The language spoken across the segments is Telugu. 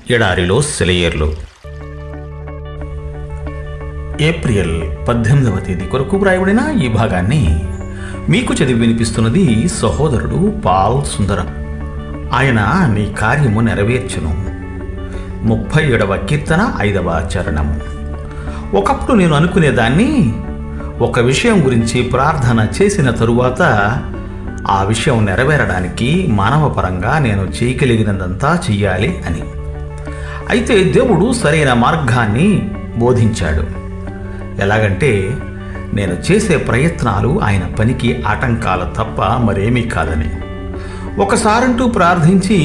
ఎడారిలో సెలయేర్లు. ఏప్రిల్ 18వ తేదీ కొరకు వ్రాయబడిన ఈ భాగాన్ని మీకు చదివి వినిపిస్తున్నది సహోదరుడు పాల్ సుందరం. ఆయన నీ కార్యము నెరవేర్చును. 37వ కీర్తన 5వ చరణము. ఒకప్పుడు నేను అనుకునేదాన్ని, ఒక విషయం గురించి ప్రార్థన చేసిన తరువాత ఆ విషయం నెరవేరడానికి మానవపరంగా నేను చేయగలిగినదంతా చెయ్యాలి అని. అయితే దేవుడు సరైన మార్గాన్ని బోధించాడు. ఎలాగంటే, నేను చేసే ప్రయత్నాలు ఆయన పనికి ఆటంకాలు తప్ప మరేమీ కాదని, ఒకసారంటూ ప్రార్థించి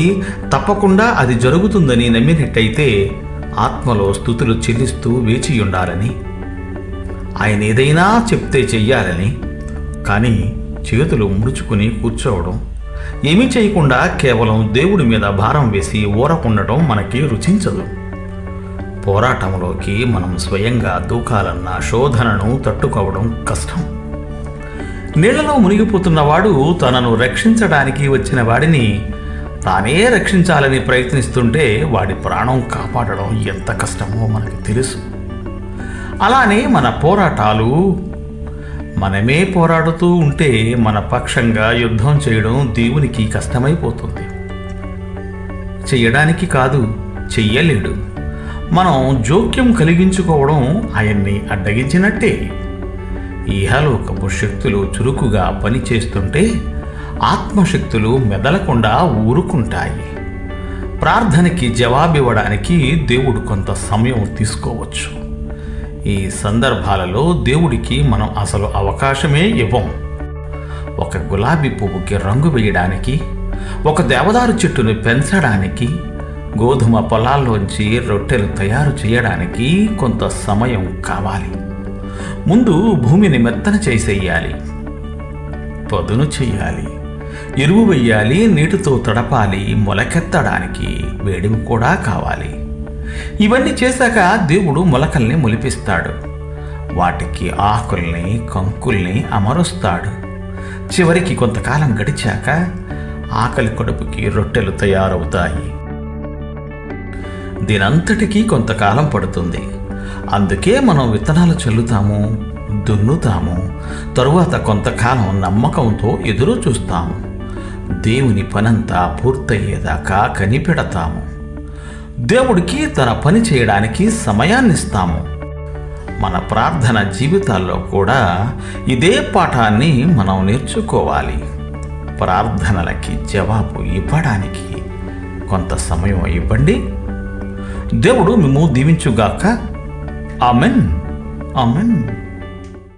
తప్పకుండా అది జరుగుతుందని నమ్మినట్టయితే ఆత్మలో స్తుతులు చెల్లిస్తూ వేచి ఉండాలని, ఆయన ఏదైనా చెప్తే చెయ్యాలని. కానీ చేతులు ముడుచుకుని కూర్చోవడం, ఏమీ చేయకుండా కేవలం దేవుడి మీద భారం వేసి ఊరకుండటం మనకి రుచించదు. పోరాటంలోకి మనం స్వయంగా దూకాలన్న శోధనను తట్టుకోవడం కష్టం. నీళ్లలో మునిగిపోతున్నవాడు తనను రక్షించడానికి వచ్చిన వాడిని తానే రక్షించాలని ప్రయత్నిస్తుంటే వాడి ప్రాణం కాపాడడం ఎంత కష్టమో మనకు తెలుసు. అలానే మన పోరాటాలు, మనమే పోరాడుతూ ఉంటే మన పక్షంగా యుద్ధం చేయడం దేవునికి కష్టమైపోతుంది. చెయ్యడానికి కాదు, చెయ్యలేడు. మనం జోక్యం కలిగించుకోవడం ఆయన్ని అడ్డగించినట్టే. ఇహలోకపు శక్తులు చురుకుగా పనిచేస్తుంటే ఆత్మశక్తులు మెదలకుండా ఊరుకుంటాయి. ప్రార్థనకి జవాబివ్వడానికి దేవుడు కొంత సమయం తీసుకోవచ్చు. ఈ సందర్భాలలో దేవుడికి మనం అసలు అవకాశమే ఇవ్వం. ఒక గులాబీ పువ్వుకి రంగు వేయడానికి, ఒక దేవదారు చెట్టును పెంచడానికి, గోధుమ పొలాల్లోంచి రొట్టెలు తయారు చేయడానికి కొంత సమయం కావాలి. ముందు భూమిని మెత్తన చేసేయాలి, పదును చెయ్యాలి, ఎరువు వెయ్యాలి, నీటితో తడపాలి, మొలకెత్తడానికి వేడిమి కూడా కావాలి. ఇవన్నీ చేశాక దేవుడు మొలకల్ని మొలిపిస్తాడు. వాటికి ఆకుల్ని, కంకుల్ని అమరుస్తాడు. చివరికి కొంతకాలం గడిచాక ఆకలి కడుపుకి రొట్టెలు తయారవుతాయి. దీనంతటికీ కొంతకాలం పడుతుంది. అందుకే మనం విత్తనాలు చల్లుతాము, దున్నుతాము, తరువాత కొంతకాలం నమ్మకంతో ఎదురు చూస్తాము. దేవుని పనంతా పూర్తయ్యేదాకా కనిపెడతాము. దేవుడికి తన పని చేయడానికి సమయాన్నిస్తాము. మన ప్రార్థన జీవితాల్లో కూడా ఇదే పాఠాన్ని మనం నేర్చుకోవాలి. ప్రార్థనలకి జవాబు ఇవ్వడానికి కొంత సమయం ఇవ్వండి. దేవుడు మిమ్ము దీవించుగాక. ఆమెన్. ఆమెన్.